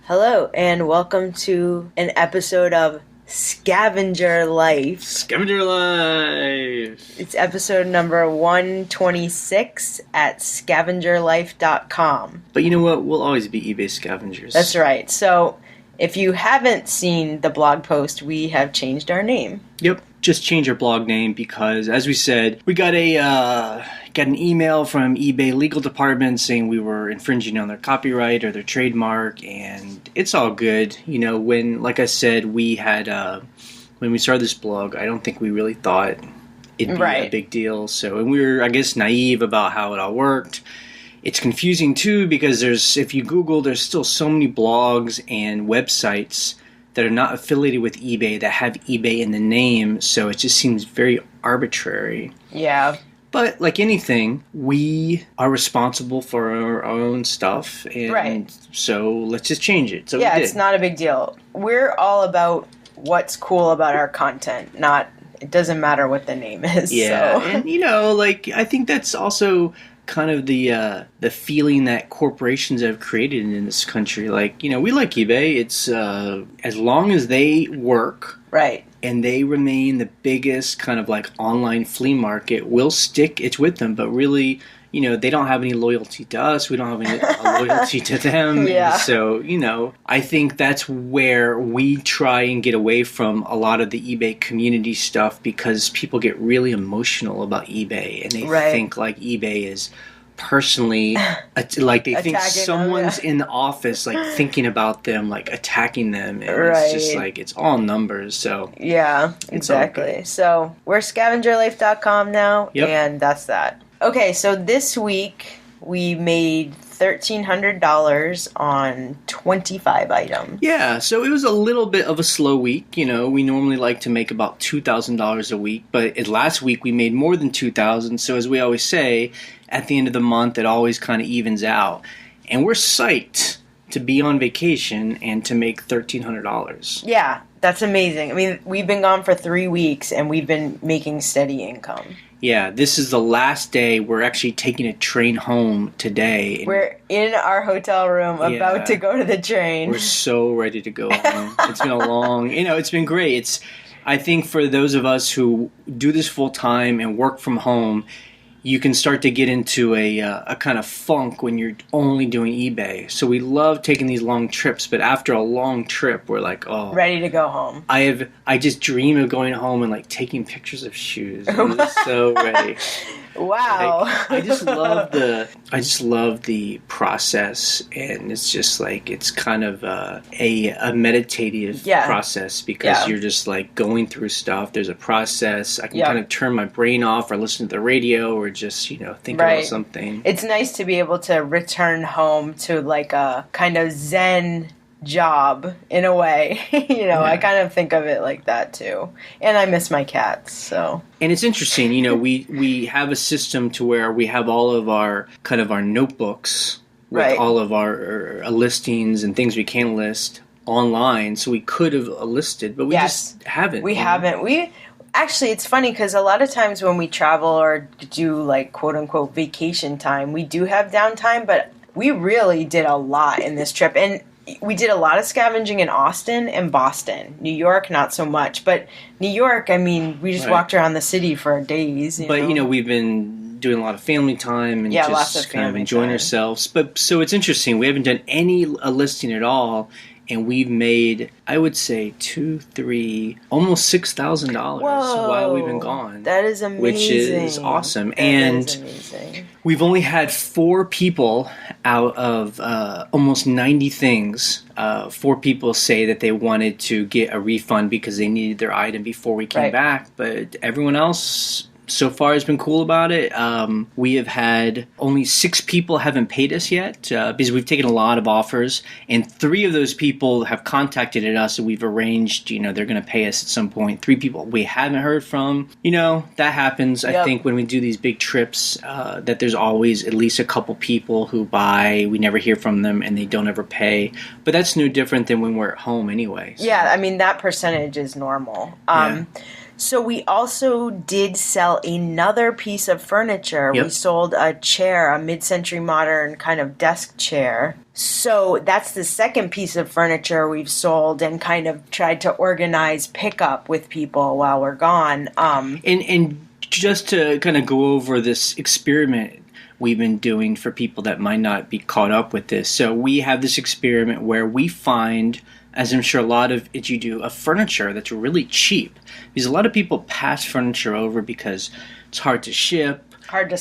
Hello, and welcome to an episode of Scavenger Life. Scavenger Life! It's episode number 126 at scavengerlife.com. But you know what? We'll always be eBay scavengers. That's right. So, if you haven't seen the blog post, we have changed our name. Yep. Just change our blog name because, as we said, we got an email from eBay legal department saying we were infringing on their copyright or their trademark, and it's all good. You know, like I said, we had when we started this blog, I don't think we really thought it'd be a big deal. So, and we were, I guess, naive about how it all worked. It's confusing too because if you Google, there's still so many blogs and websites that are not affiliated with eBay that have eBay in the name, so it just seems very arbitrary. Yeah. But like anything, we are responsible for our own stuff, and so let's just change it. So yeah, it's not a big deal. We're all about what's cool about our content, it doesn't matter what the name is. Yeah, so. And I think that's also kind of the feeling that corporations have created in this country. Like, we like eBay. It's as long as they work, right, and they remain the biggest kind of like online flea market, we'll stick. It's with them, but really, they don't have any loyalty to us. We don't have any loyalty to them. Yeah. And so, I think that's where we try and get away from a lot of the eBay community stuff because people get really emotional about eBay and they think like eBay is personally like they think someone's in the office like thinking about them, like attacking them, and it's just like it's all numbers. So yeah, exactly. So we're scavengerlife.com now. Yep. And that's that. Okay, so this week we made $1,300 on 25 items. Yeah, so it was a little bit of a slow week. We normally like to make about $2,000 a week, but last week we made more than $2,000. So as we always say, at the end of the month, it always kind of evens out. And we're psyched to be on vacation and to make $1,300. Yeah, that's amazing. I mean, we've been gone for 3 weeks and we've been making steady income. Yeah, this is the last day. We're actually taking a train home today. We're in our hotel room about to go to the train. We're so ready to go home. It's been a long, it's been great. I think for those of us who do this full time and work from home, you can start to get into a kind of funk when you're only doing eBay. So we love taking these long trips, but after a long trip, we're like, ready to go home. I just dream of going home and like taking pictures of shoes. I'm just so ready. Wow. I just love the process, and it's just like it's kind of a meditative process because you're just like going through stuff. There's a process. I can kind of turn my brain off or listen to the radio or just think about something. It's nice to be able to return home to like a kind of zen job in a way. I kind of think of it like that too. And I miss my cats, so. And it's interesting, we have a system to where we have all of our kind of our notebooks with all of our listings and things we can list online. So we could have listed, but we just haven't. We haven't. Actually, it's funny because a lot of times when we travel or do like quote unquote vacation time, we do have downtime, but we really did a lot in this trip. And we did a lot of scavenging in Austin and Boston. New York, not so much. But New York, I mean, we just walked around the city for days. But we've been doing a lot of family time and just kind of enjoying ourselves. But so it's interesting. We haven't done any listing at all. And we've made, I would say, almost $6,000 while we've been gone. That is amazing. Which is awesome. And we've only had 4 people out of almost 90 things. 4 people say that they wanted to get a refund because they needed their item before we came back. But everyone else so far has been cool about it. We have had only 6 people haven't paid us yet because we've taken a lot of offers, and 3 of those people have contacted us and we've arranged, they're going to pay us at some point. 3 people we haven't heard from. That happens. I think when we do these big trips, that there's always at least a couple people who buy, we never hear from them, and they don't ever pay. But that's no different than when we're at home anyway. So. Yeah, I mean, that percentage is normal. So we also did sell another piece of furniture. Yep. We sold a chair, a mid-century modern kind of desk chair. So that's the second piece of furniture we've sold and kind of tried to organize pickup with people while we're gone. And just to kind of go over this experiment we've been doing for people that might not be caught up with this. So we have this experiment where we find, as I'm sure a lot of it you do, a furniture that's really cheap. Because a lot of people pass furniture over because it's hard to ship, hard to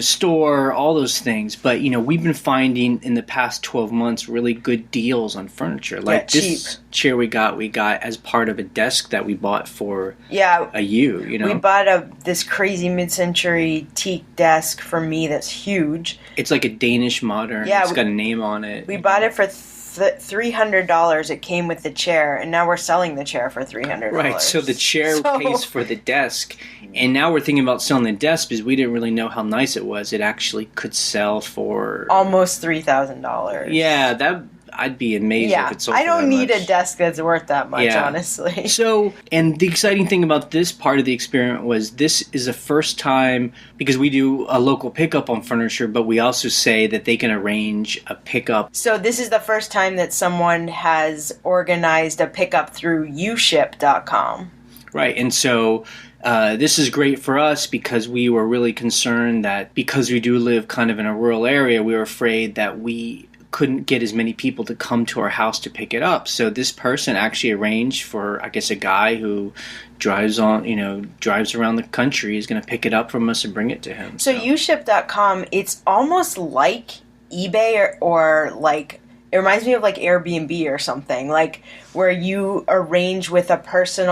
store, all those things. But, we've been finding in the past 12 months really good deals on furniture. Like this chair we got as part of a desk that we bought for a U, We bought this crazy mid-century teak desk for me that's huge. It's like a Danish modern. It's got a name on it. We bought it for $300. It came with the chair, and now we're selling the chair for $300. Right, so the chair pays for the desk, and now we're thinking about selling the desk because we didn't really know how nice it was. It actually could sell for almost $3,000. Yeah, I'd be amazed if it sold for I don't need much. a desk that's worth that much, honestly. So, and the exciting thing about this part of the experiment was this is the first time, because we do a local pickup on furniture, but we also say that they can arrange a pickup. So this is the first time that someone has organized a pickup through uship.com. Right, and so this is great for us because we were really concerned that because we do live kind of in a rural area, we were afraid that we couldn't get as many people to come to our house to pick it up. So this person actually arranged for, I guess, a guy who drives around the country is going to pick it up from us and bring it to him. So uship.com, it's almost like eBay or like, it reminds me of like Airbnb or something, like where you arrange with a person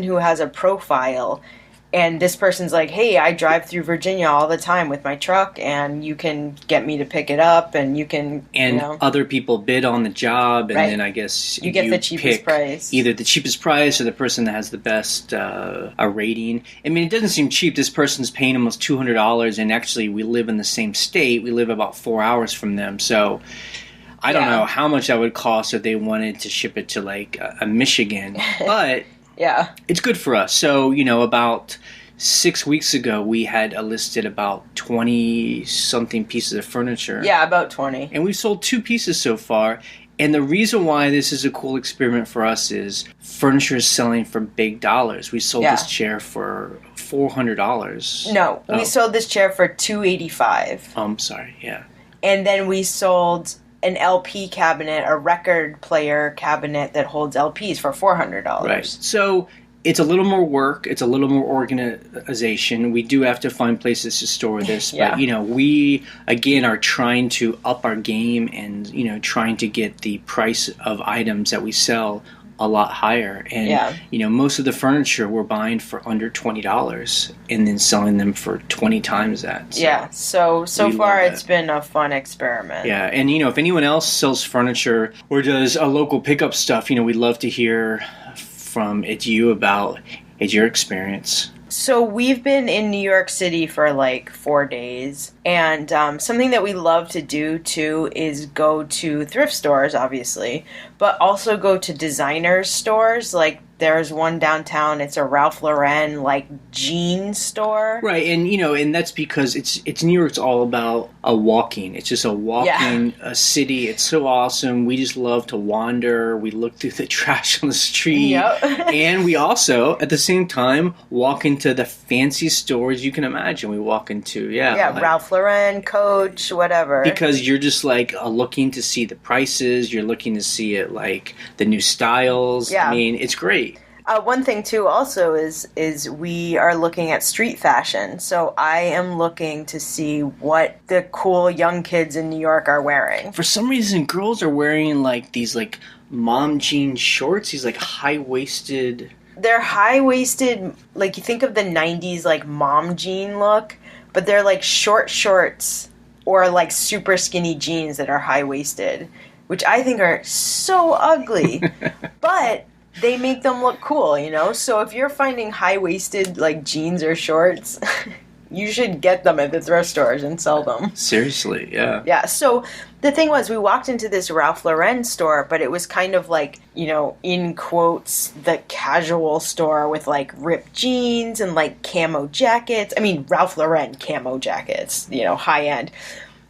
who has a profile. And this person's like, hey, I drive through Virginia all the time with my truck, and you can get me to pick it up, and you can, other people bid on the job, and then I guess you get the cheapest price. Either the cheapest price or the person that has the best rating. I mean, it doesn't seem cheap. This person's paying almost $200, and actually we live in the same state. We live about 4 hours from them, so I don't know how much that would cost if they wanted to ship it to like a Michigan, but... Yeah. It's good for us. So, about 6 weeks ago, we had listed about 20-something pieces of furniture. Yeah, about 20. And we've sold 2 pieces so far. And the reason why this is a cool experiment for us is furniture is selling for big dollars. We sold this chair for $400. No, we sold this chair for $285. I'm sorry, yeah. And then we sold an LP cabinet, a record player cabinet that holds LPs for $400. Right. So it's a little more work. It's a little more organization. We do have to find places to store this. But, we, again, are trying to up our game and, trying to get the price of items that we sell a lot higher. And, most of the furniture we're buying for under $20 and then selling them for 20 times that. So, so far it's been a fun experiment. Yeah. And, if anyone else sells furniture or does a local pickup stuff, we'd love to hear from you about your experience. So we've been in New York City for like 4 days, and something that we love to do too is go to thrift stores, obviously, but also go to designers stores. Like there's one downtown, it's a Ralph Lauren like jean store. Right, and and that's because it's New York's all about a walking. It's just a walking a city. It's so awesome. We just love to wander. We look through the trash on the street. And we also at the same time walk into the fancy stores you can imagine. We walk into like, Ralph Lauren, Coach, whatever. Because you're just like looking to see the prices, you're looking to see it like the new styles. I mean, it's great. One thing too also is we are looking at street fashion. So I am looking to see what the cool young kids in New York are wearing. For some reason, girls are wearing like these like mom jean shorts, these like high-waisted. They're high-waisted, like you think of the 90s like mom jean look, but they're like short shorts or like super skinny jeans that are high-waisted, which I think are so ugly. But they make them look cool, So if you're finding high-waisted like jeans or shorts, you should get them at the thrift stores and sell them. Seriously, yeah. Yeah, so the thing was, we walked into this Ralph Lauren store, but it was kind of like, in quotes, the casual store with like ripped jeans and like camo jackets. I mean, Ralph Lauren camo jackets, high end.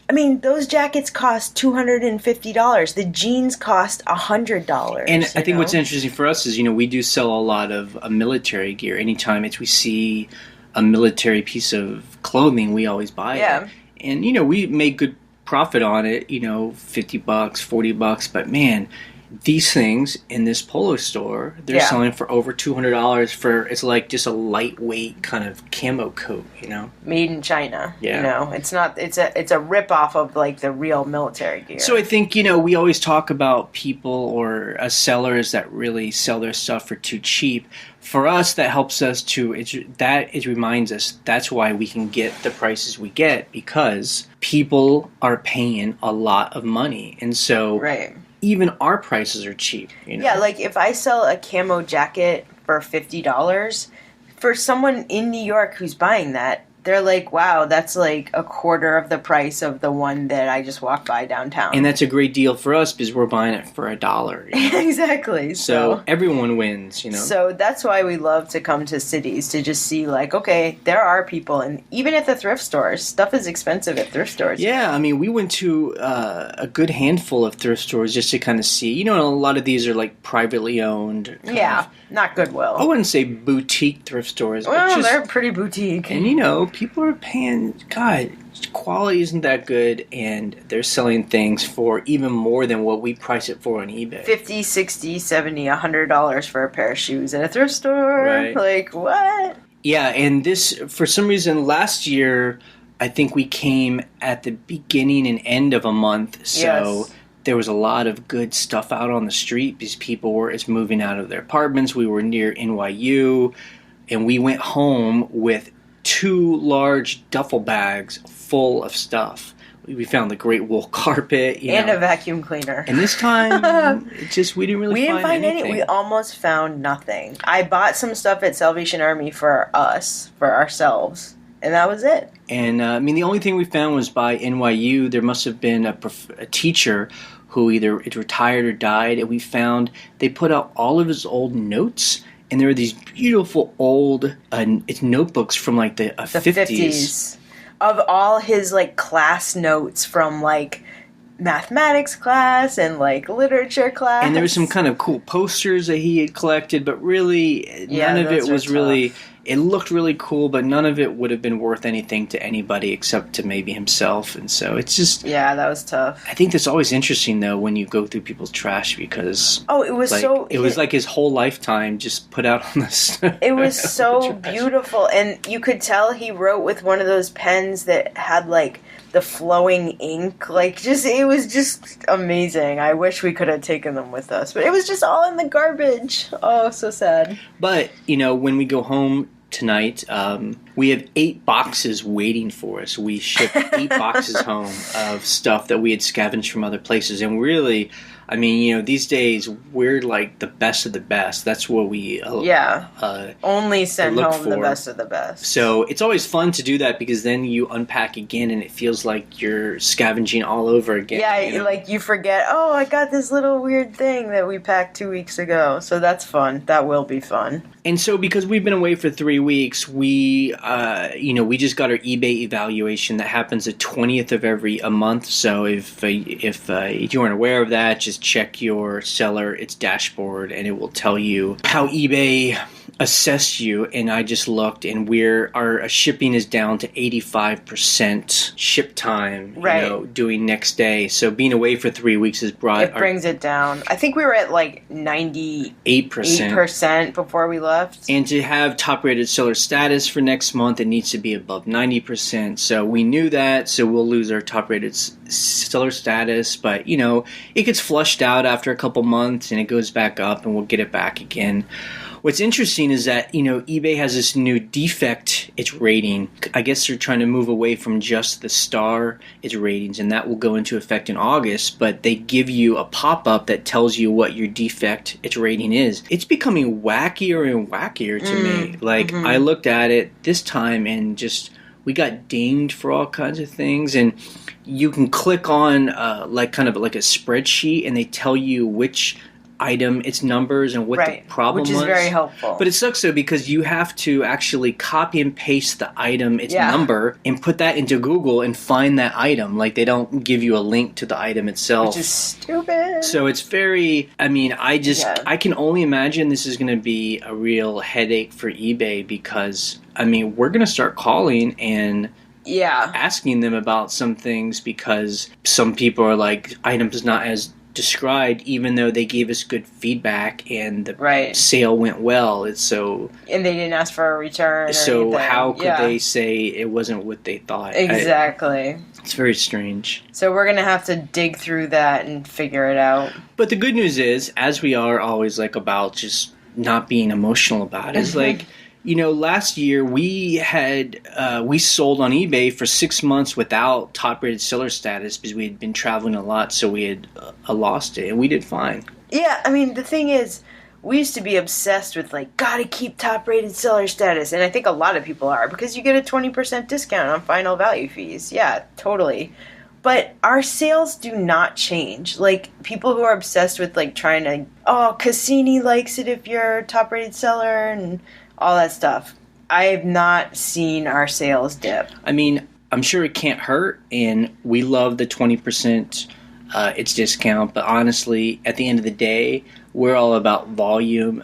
I mean, those jackets cost $250. The jeans cost $100. And I think what's interesting for us is, we do sell a lot of military gear. Anytime we see a military piece of clothing, we always buy it. And, we make good profit on it, $50, $40. But, man, these things in this polo store, they're selling for over $200 for, it's like just a lightweight kind of camo coat, Made in China. It's not, it's a rip-off of like the real military gear. So I think, we always talk about people or sellers that really sell their stuff for too cheap. For us, that helps us it reminds us that's why we can get the prices we get, because people are paying a lot of money. And so even our prices are cheap. Yeah, like if I sell a camo jacket for $50, for someone in New York who's buying that, they're like, wow, that's like a quarter of the price of the one that I just walked by downtown. And that's a great deal for us because we're buying it for $1. Exactly. So everyone wins, So that's why we love to come to cities, to just see like, okay, there are people. And even at the thrift stores, stuff is expensive at thrift stores. Yeah, I mean, we went to a good handful of thrift stores just to kind of see. A lot of these are like privately owned. Not Goodwill. I wouldn't say boutique thrift stores. Well, they're pretty boutique. And, people are paying, God, quality isn't that good, and they're selling things for even more than what we price it for on eBay. $50, $60, $70, $100 for a pair of shoes at a thrift store. Right. Like, what? Yeah, and this, for some reason, last year, I think we came at the beginning and end of a month, so there was a lot of good stuff out on the street because people were moving out of their apartments. We were near NYU, and we went home with 2 large duffel bags full of stuff. We found the great wool carpet, and a vacuum cleaner. And this time, we didn't really find anything. We almost found nothing. I bought some stuff at Salvation Army for ourselves, and that was it. And the only thing we found was by NYU. There must have been a teacher who either retired or died, and we found they put out all of his old notes. And there were these beautiful old notebooks from like the 50s. Of all his like class notes from like mathematics class and like literature class. And there were some kind of cool posters that he had collected, but really none of it was really... It looked really cool, but none of it would have been worth anything to anybody except to maybe himself. And so it's just... Yeah, that was tough. I think that's always interesting, though, when you go through people's trash, because... Oh, it was It was like his whole lifetime just put out on this... It was so beautiful. And you could tell he wrote with one of those pens that had, like, the flowing ink. Like, it was just amazing. I wish we could have taken them with us. But it was just all in the garbage. Oh, so sad. But, when we go home tonight, we have 8 boxes waiting for us. We shipped 8 boxes home of stuff that we had scavenged from other places. And really, these days, we're like the best of the best. That's what we only send home the best of the best. So it's always fun to do that because then you unpack again and it feels like you're scavenging all over again. Yeah, like you forget, oh, I got this little weird thing that we packed 2 weeks ago. So that's fun. That will be fun. And so because we've been away for 3 weeks, we just got our eBay evaluation that happens the 20th of every month. So if you weren't aware of that, just check your seller, its dashboard, and it will tell you how eBay assessed you. And I just looked, and our shipping is down to 85% ship time. Doing next day. So being away for 3 weeks has brings it down. I think we were at like 98% before we left. And to have top rated seller status for next month, it needs to be above 90%. So we knew that. So we'll lose our top rated seller status, but it gets flushed out after a couple months and it goes back up and we'll get it back again. What's interesting is that, eBay has this new defect, its rating. I guess they're trying to move away from just the star, its ratings, and that will go into effect in August, but they give you a pop-up that tells you what your defect, its rating is. It's becoming wackier and wackier to me. Like, I looked at it this time and we got dinged for all kinds of things, and you can click on kind of like a spreadsheet and they tell you which item, its numbers, and what the problem was. Which is very helpful. But it sucks though because you have to actually copy and paste the item, its number, and put that into Google and find that item. Like they don't give you a link to the item itself. Which is stupid. So it's very, I mean, I can only imagine this is going to be a real headache for eBay because, I mean, we're going to start calling and asking them about some things because some people are like, items not as described, even though they gave us good feedback and the sale went well. It's so... And they didn't ask for a return So anything. How could they say it wasn't what they thought? Exactly. It's very strange. So we're going to have to dig through that and figure it out. But the good news is, as we are always like about just not being emotional about it, is like... You know, last year we sold on eBay for 6 months without top-rated seller status because we had been traveling a lot, so we had lost it, and we did fine. Yeah, I mean, the thing is, we used to be obsessed with, like, gotta keep top-rated seller status, and I think a lot of people are, because you get a 20% discount on final value fees. Yeah, totally. But our sales do not change. Like, people who are obsessed with, like, trying to, Cassini likes it if you're a top-rated seller, and... all that stuff. I have not seen our sales dip. I mean, I'm sure it can't hurt, and we love the 20% its discount, but honestly, at the end of the day, we're all about volume,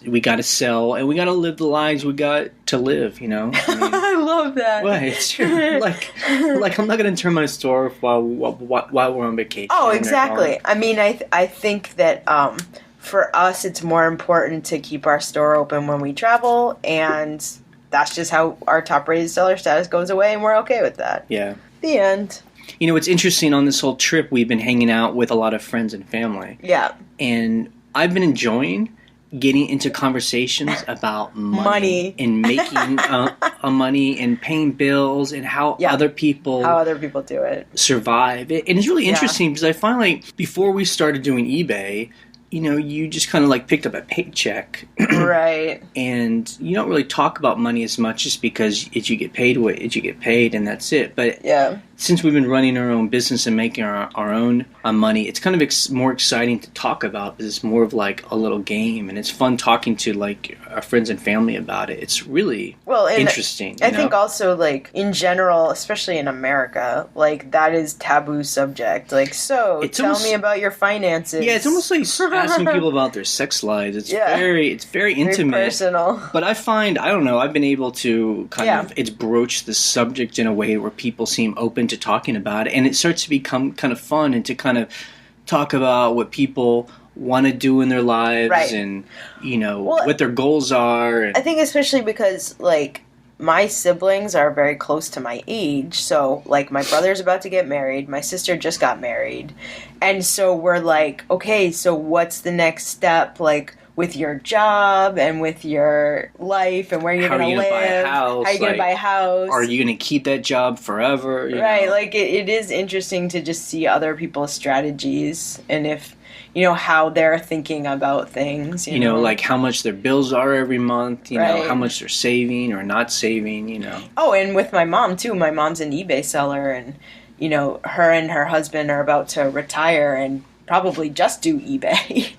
we got to sell, and we got to live the lives we got to live, you know? I mean, I love that. Well, it's true. like I'm not going to turn my store off while we're on vacation. Oh, exactly. I mean, I think that... for us, it's more important to keep our store open when we travel, and that's just how our top-rated seller status goes away, and we're okay with that. Yeah. The end. You know, it's interesting, on this whole trip, we've been hanging out with a lot of friends and family. Yeah. And I've been enjoying getting into conversations about money. And making money and paying bills and how other people do it. Survive. And it's really interesting because I find like before we started doing eBay, you know, you just kind of like picked up a paycheck. Right. And you don't really talk about money as much just because you get paid and that's it. But since we've been running our own business and making our own money, it's kind of more exciting to talk about because it's more of like a little game, and it's fun talking to like our friends and family about it. It's really interesting. I think also like in general, especially in America, like that is taboo subject. Like, tell me about your finances. Yeah, it's almost like asking people about their sex lives. It's very intimate, very personal. But I find, I don't know, I've been able to it's broach the subject in a way where people seem open to talking about it, and it starts to become kind of fun and to kind of talk about what people want to do in their lives and, you know, what their goals are. And I think especially because, like, my siblings are very close to my age, so, like, my brother's about to get married, my sister just got married, and so we're like, okay, so what's the next step, like, with your job and with your life and where you're going to live. How are you going to buy a house? Are you going to keep that job forever? You know? Like it is interesting to just see other people's strategies and if, you know, how they're thinking about things. You know, like how much their bills are every month, you know, how much they're saving or not saving, you know. Oh, and with my mom, too. My mom's an eBay seller and, you know, her and her husband are about to retire and probably just do eBay.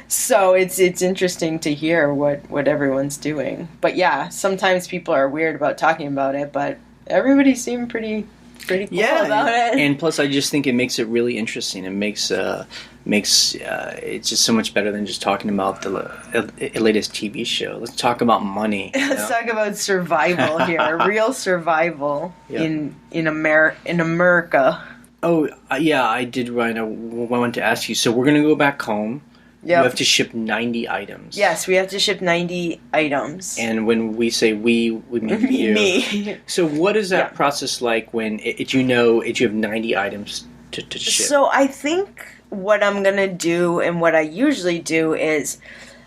So it's interesting to hear what everyone's doing. But yeah, sometimes people are weird about talking about it, but everybody seemed pretty cool about it. And plus I just think it makes it really interesting. It makes it's just so much better than just talking about the latest TV show. Let's talk about money. Let's talk about survival here. Real survival in America. Oh, yeah, I did, Ryan. I wanted to ask you. So we're going to go back home. Yep. You have to ship 90 items. Yes, we have to ship 90 items. And when we say we mean you. Me. So what is that process like when you have 90 items to ship? So I think what I'm going to do and what I usually do is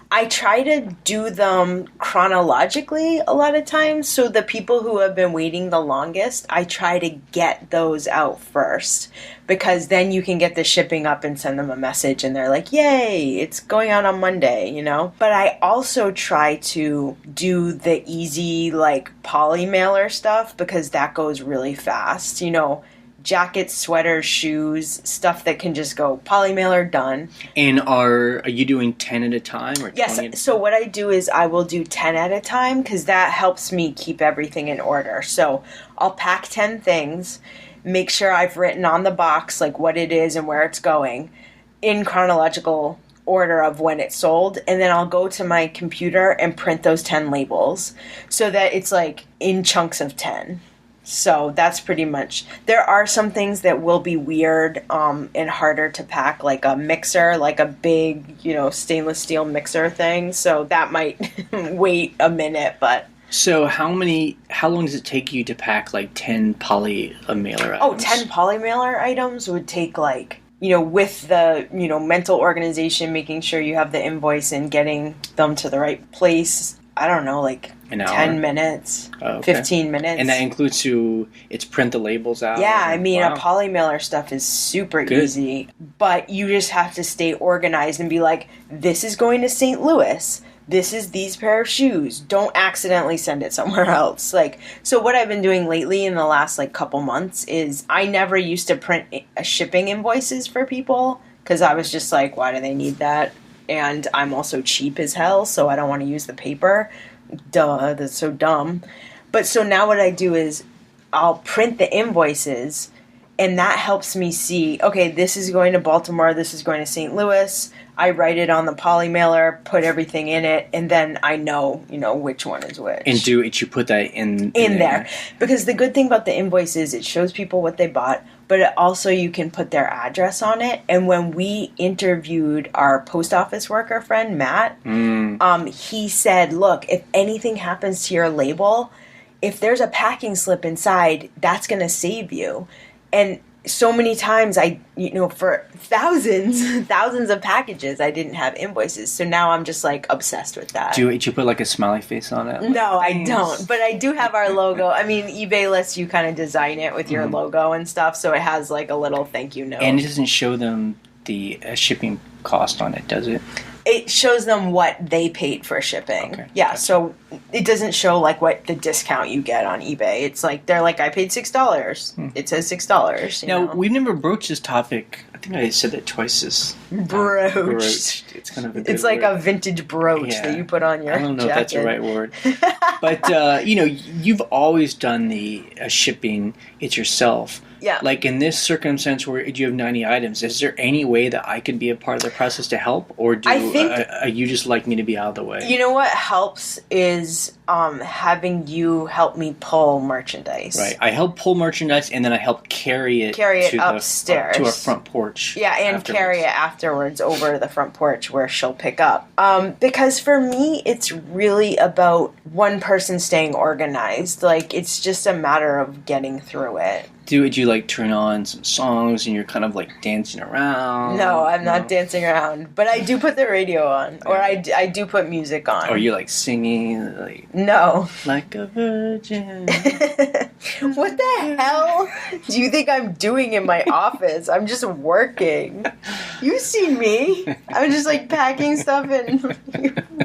I try to do them chronologically a lot of times. So the people who have been waiting the longest, I try to get those out first. Because then you can get the shipping up and send them a message and they're like, yay, it's going out on Monday, you know? But I also try to do the easy, like, poly mailer stuff because that goes really fast. You know, jackets, sweaters, shoes, stuff that can just go poly mailer, done. And are you doing 10 at a time or 20 Yes, at a time? so what I do is I will do 10 at a time because that helps me keep everything in order. So I'll pack 10 things, make sure I've written on the box like what it is and where it's going in chronological order of when it's sold, and then I'll go to my computer and print those 10 labels so that it's like in chunks of 10. So that's pretty much. There are some things that will be weird and harder to pack, like a mixer, like a big, stainless steel mixer thing. So that might wait a minute, but. So how long does it take you to pack like 10 poly mailer items? Oh, 10 poly mailer items would take like, with the, mental organization, making sure you have the invoice and getting them to the right place. I don't know, like an hour? 10 minutes, 15 minutes. And that includes it's print the labels out? Yeah, I mean, wow. A poly mailer stuff is super easy, but you just have to stay organized and be like, this is going to St. Louis. This is these pair of shoes. Don't accidentally send it somewhere else. So what I've been doing lately in the last couple months is I never used to print shipping invoices for people because I was just like, why do they need that? And I'm also cheap as hell, so I don't want to use the paper. Duh, that's so dumb. But so now what I do is I'll print the invoices, and that helps me see, okay, this is going to Baltimore, this is going to St. Louis. I write it on the poly mailer, put everything in it, and then I know, which one is which. And you put that in there. Because the good thing about the invoice is it shows people what they bought, but also you can put their address on it. And when we interviewed our post office worker friend, Matt, he said, look, if anything happens to your label, if there's a packing slip inside, that's going to save you. And so many times for thousands of packages, I didn't have invoices. So now I'm just obsessed with that. Do you put a smiley face on it? No, I don't. But I do have our logo. I mean, eBay lets you kind of design it with your logo and stuff. So it has a little thank you note. And it doesn't show them the shipping cost on it, does it? It shows them what they paid for shipping. Okay, yeah, gotcha. So it doesn't show what the discount you get on eBay. It's they're I paid $6. It says $6. Now, we've never broached this topic. I think I said that twice. Broached. It's kind of a good It's like word. a vintage brooch that you put on your I don't know jacket. if that's the right word. But, you've always done the shipping it yourself. Yeah. In this circumstance where you have 90 items, is there any way that I could be a part of the process to help? Or you just like me to be out of the way? You know what helps is having you help me pull merchandise. Right. I help pull merchandise, and then I help carry it upstairs. To our front porch. Yeah, and carry it afterwards over to the front porch where she'll pick up. Because for me, it's really about one person staying organized. It's just a matter of getting through it. Would you turn on some songs and you're kind of dancing around? No, I'm not dancing around, but I do put the radio on, or I do put music on. Or you singing no, like a virgin. What the hell do you think I'm doing in my office? I'm just working. You see me? I'm just packing stuff and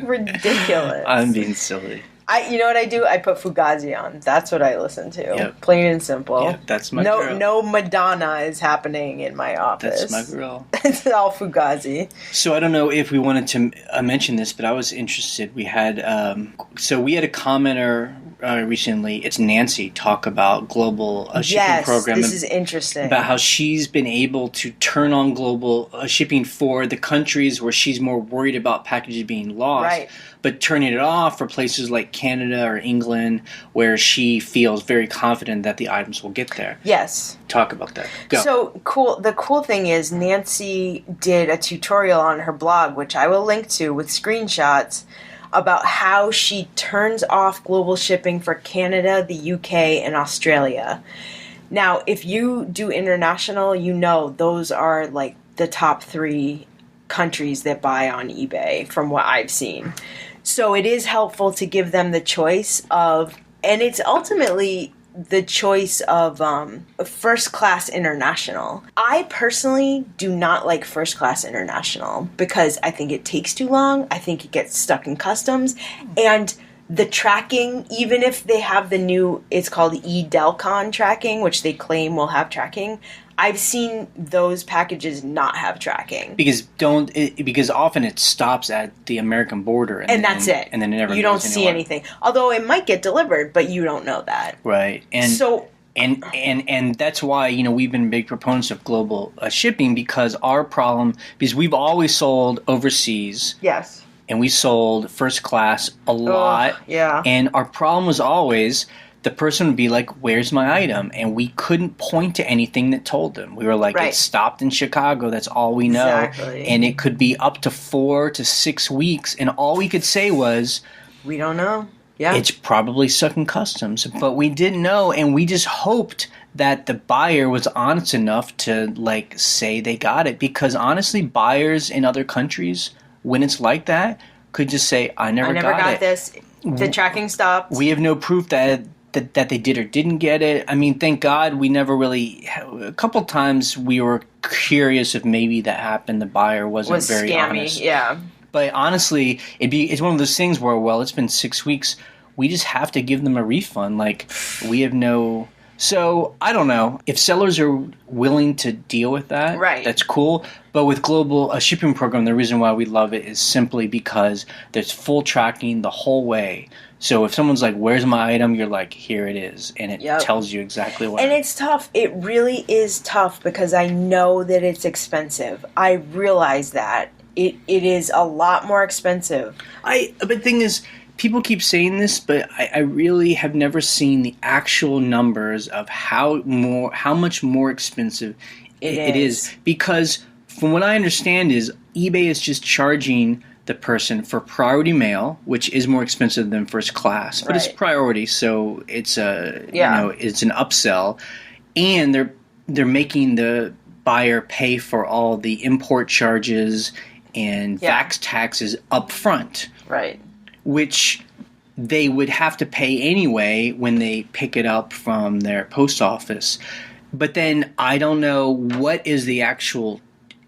ridiculous. I'm being silly. You know what I do? I put Fugazi on. That's what I listen to. Yep. Plain and simple. Yeah, that's my girl. No Madonna is happening in my office. That's my girl. It's all Fugazi. So I don't know if we wanted to mention this, but I was interested. We had a commenter recently. It's Nancy talk about global shipping program. Yes, this is interesting. About how she's been able to turn on global shipping for the countries where she's more worried about packages being lost. Right. But turning it off for places like Canada or England where she feels very confident that the items will get there. Yes. Talk about that. Go. So cool. The cool thing is Nancy did a tutorial on her blog, which I will link to with screenshots, about how she turns off global shipping for Canada, the UK, and Australia. Now, if you do international, those are the top 3 countries that buy on eBay from what I've seen. So it is helpful to give them the choice of, and it's ultimately the choice of first class international. I personally do not like first class international because I think it takes too long. I think it gets stuck in customs, and the tracking, even if they have the new, it's called eDelcon tracking, which they claim will have tracking, I've seen those packages not have tracking. Because often it stops at the American border. And that's it. And then it never You goes don't see anywhere. anything. Although it might get delivered, but you don't know that. Right. And that's why, we've been big proponents of global shipping, because we've always sold overseas. Yes. And we sold first class a lot. Yeah. And our problem was always the person would be like, where's my item? And we couldn't point to anything that told them. We were like, It stopped in Chicago. That's all we know. Exactly. And it could be up to 4 to 6 weeks. And all we could say was, we don't know. Yeah. It's probably stuck in customs. But we didn't know. And we just hoped that the buyer was honest enough to say they got it. Because honestly, buyers in other countries, when it's like that, could just say, I never got it. This. The tracking stopped. We have no proof that they did or didn't get it. I mean, thank God we never really... A couple times we were curious if maybe that happened. The buyer wasn't very scammy, honest. Yeah. But honestly, it's one of those things where, it's been 6 weeks. We just have to give them a refund. We have no... So, I don't know. If sellers are willing to deal with that, that's cool. But with global shipping program, the reason why we love it is simply because there's full tracking the whole way. So if someone's like, where's my item? You're like, here it is. And it tells you exactly what. And it's tough. It really is tough because I know that it's expensive. I realize that. It is a lot more expensive. But the thing is, people keep saying this, but I really have never seen the actual numbers of how much more expensive it is. Because from what I understand is eBay is just charging the person for priority mail, which is more expensive than first class, but it's priority, so it's it's an upsell, and they're making the buyer pay for all the import charges and tax taxes up front, right? Which they would have to pay anyway when they pick it up from their post office. But then I don't know what is the actual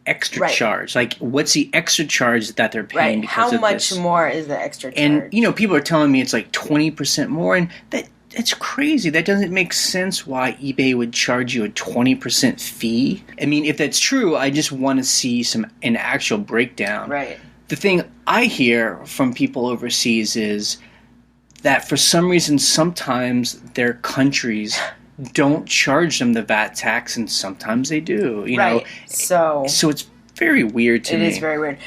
extra charge. What's the extra charge that they're paying because of this? How much more is the extra charge? And, people are telling me it's 20% more, and that's crazy. That doesn't make sense why eBay would charge you a 20% fee. I mean, if that's true, I just want to see an actual breakdown. Right. The thing I hear from people overseas is that for some reason, sometimes their countries don't charge them the VAT tax, and sometimes they do. You know, so it's very weird to me. It is very weird.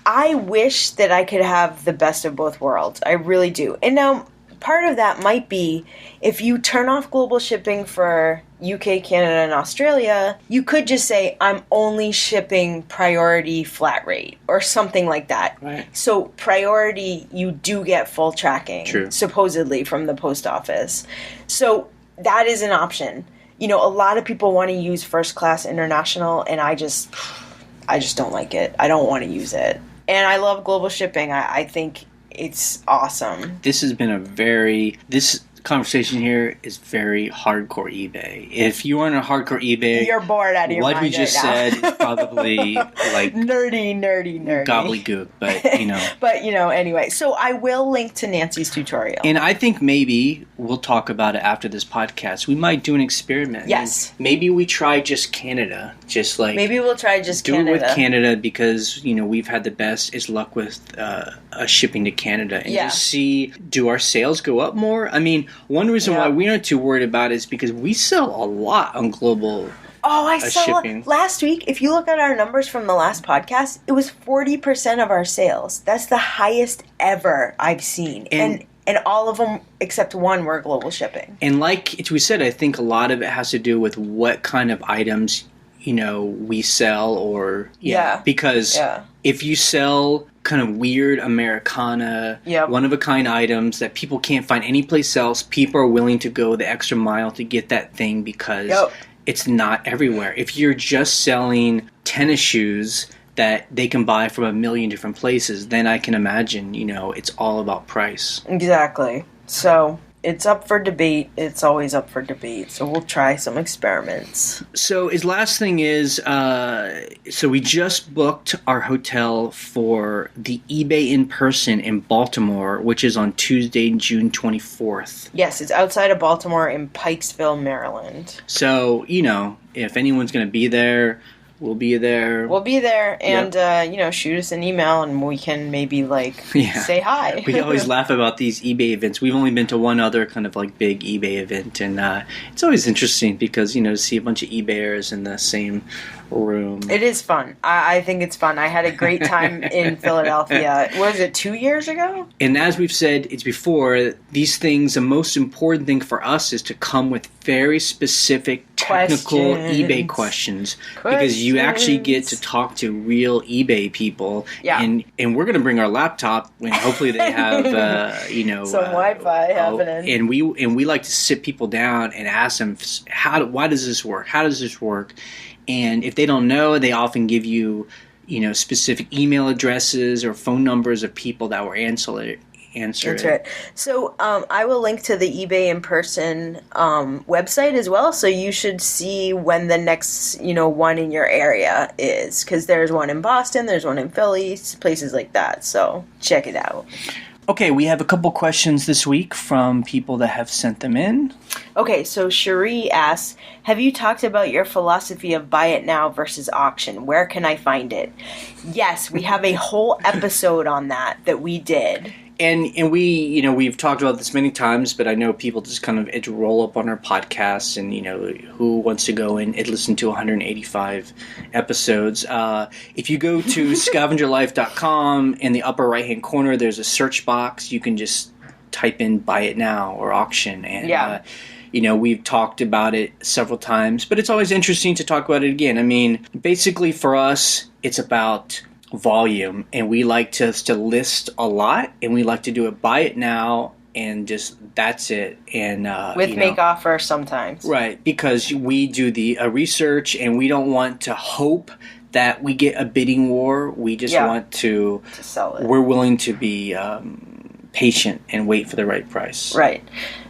I wish that I could have the best of both worlds. I really do. And now, part of that might be if you turn off global shipping for UK, Canada, and Australia, you could just say, I'm only shipping priority flat rate or something like that. Right. So priority, you do get full tracking, supposedly, from the post office. So that is an option. A lot of people want to use first class international, and I just don't like it. I don't want to use it. And I love global shipping. I think it's awesome. This has been this conversation here is very hardcore eBay. If you aren't a hardcore eBay, you're bored out of your mind. What we just said is probably nerdy gobbledygook, but But anyway, so I will link to Nancy's tutorial. And I think maybe we'll talk about it after this podcast. We might do an experiment. Yes. Maybe we try just Canada. Maybe we'll try just do Canada. it with Canada because we've had the best luck with shipping to Canada, and just see, do our sales go up more? I mean, one reason why we aren't too worried about it is because we sell a lot on global I saw shipping. Last week, if you look at our numbers from the last podcast, it was 40% of our sales. That's the highest ever I've seen. And all of them except one were global shipping. And like we said, I think a lot of it has to do with what kind of items we sell, or because if you sell kind of weird Americana, one-of-a-kind items that people can't find anyplace else, people are willing to go the extra mile to get that thing because it's not everywhere. If you're just selling tennis shoes that they can buy from a million different places, then I can imagine, it's all about price. Exactly. So it's up for debate. It's always up for debate. So we'll try some experiments. So his last thing is, so we just booked our hotel for the eBay in person in Baltimore, which is on Tuesday, June 24th. Yes, it's outside of Baltimore in Pikesville, Maryland. So, if anyone's going to be there, we'll be there. We'll be there, and, shoot us an email, and we can maybe, say hi. We always laugh about these eBay events. We've only been to one other kind of, big eBay event, and it's always interesting because, to see a bunch of eBayers in the same room. It is fun. I think it's fun. I had a great time in Philadelphia. Was it 2 years ago? And as we've said, it's before, these things, the most important thing for us is to come with very specific technical eBay questions. Because you actually get to talk to real eBay people. Yeah. And we're going to bring our laptop when hopefully they have, some Wi-Fi happening. And we like to sit people down and ask them, why does this work? How does this work? And if they don't know, they often give you, specific email addresses or phone numbers of people that will answer it. That's right. So I will link to the eBay in person website as well. So you should see when the next, one in your area is. Because there's one in Boston, there's one in Philly, places like that. So check it out. Okay, we have a couple questions this week from people that have sent them in. Okay, so Cherie asks, have you talked about your philosophy of buy it now versus auction? Where can I find it? Yes, we have a whole episode on that we did. And we, we've talked about this many times, but I know people just kind of roll up on our podcasts and, who wants to go and listen to 185 episodes. If you go to scavengerlife.com, in the upper right-hand corner, there's a search box. You can just type in buy it now or auction. And, we've talked about it several times, but it's always interesting to talk about it again. I mean, basically for us, it's about volume, and we like to list a lot, and we like to do it buy it now and just that's it. And with make offer sometimes, right? Because we do the research, and we don't want to hope that we get a bidding war. We just want to sell it. We're willing to be patient and wait for the right price. Right.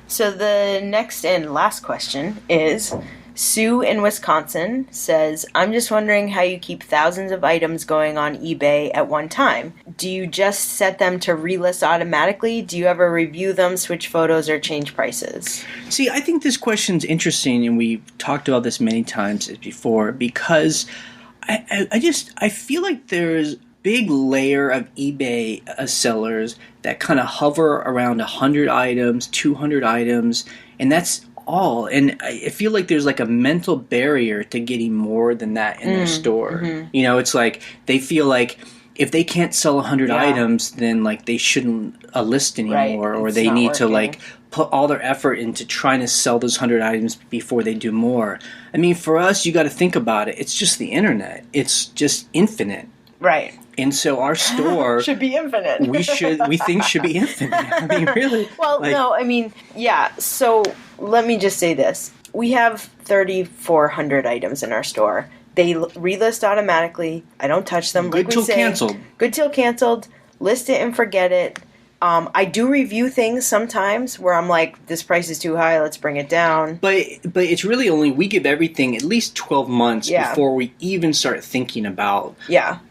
So the next and last question is, Sue in Wisconsin says, I'm just wondering how you keep thousands of items going on eBay at one time. Do you just set them to relist automatically? Do you ever review them, switch photos, or change prices? See, I think this question's interesting, and we've talked about this many times before, because I feel like there's big layer of eBay sellers that kind of hover around 100 items, 200 items, and that's all. And I feel like there's a mental barrier to getting more than that in their store. Mm-hmm. It's like they feel like if they can't sell 100 items, then they shouldn't list anymore, or they need to put all their effort into trying to sell those 100 items before they do more. I mean, for us, you got to think about it. It's just the internet. It's just infinite. Right. And so our store should be infinite. we think should be infinite. I mean, really. Well, no, I mean, yeah. So let me just say this. We have 3,400 items in our store. They relist automatically. I don't touch them. Good till canceled. Good till canceled. List it and forget it. I do review things sometimes where I'm like, this price is too high, let's bring it down. But it's really only, we give everything at least 12 months before we even start thinking about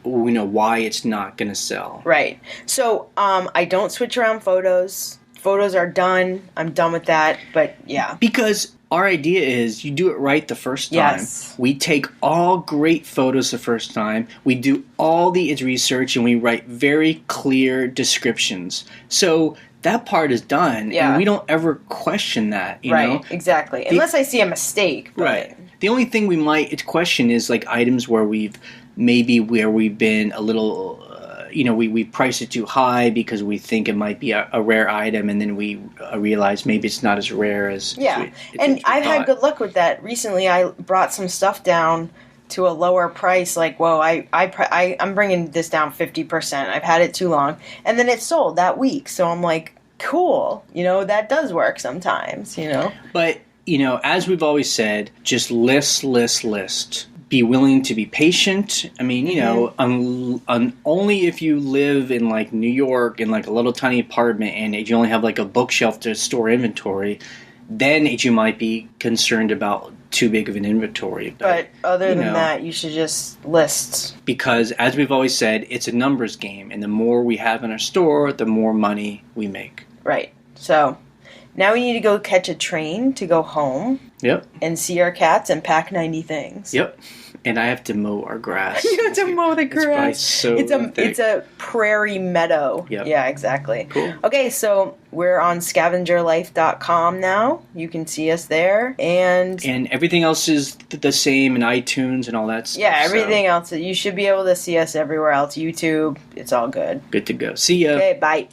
why it's not going to sell. Right. So I don't switch around photos. Photos are done. I'm done with that. But yeah. Because our idea is you do it right the first time. Yes. We take all great photos the first time. We do all the research, and we write very clear descriptions. So that part is done, and we don't ever question that. You know? Exactly. Unless I see a mistake. But. Right. The only thing we might question is items where we've been a little... we price it too high because we think it might be a rare item, and then we realize maybe it's not as rare as and I've had good luck with that. Recently, I brought some stuff down to a lower price. I'm bringing this down 50%. I've had it too long, and then it sold that week. So I'm like, cool. That does work sometimes. But as we've always said, just list. be willing to be patient. I mean, you know, only if you live in like New York in like a little tiny apartment and you only have like a bookshelf to store inventory, then you might be concerned about too big of an inventory. But other than that, you should just list. Because as we've always said, it's a numbers game, and the more we have in our store, the more money we make. Right. So now we need to go catch a train to go home. Yep. And see our cats and pack 90 things. Yep. And I have to mow our grass. You have to mow the grass. It's a prairie meadow. Yep. Yeah, exactly. Cool. Okay, so we're on scavengerlife.com now. You can see us there. And everything else is the same in iTunes and all that stuff. Yeah, everything else. You should be able to see us everywhere else. YouTube. It's all good. Good to go. See ya. Okay, bye.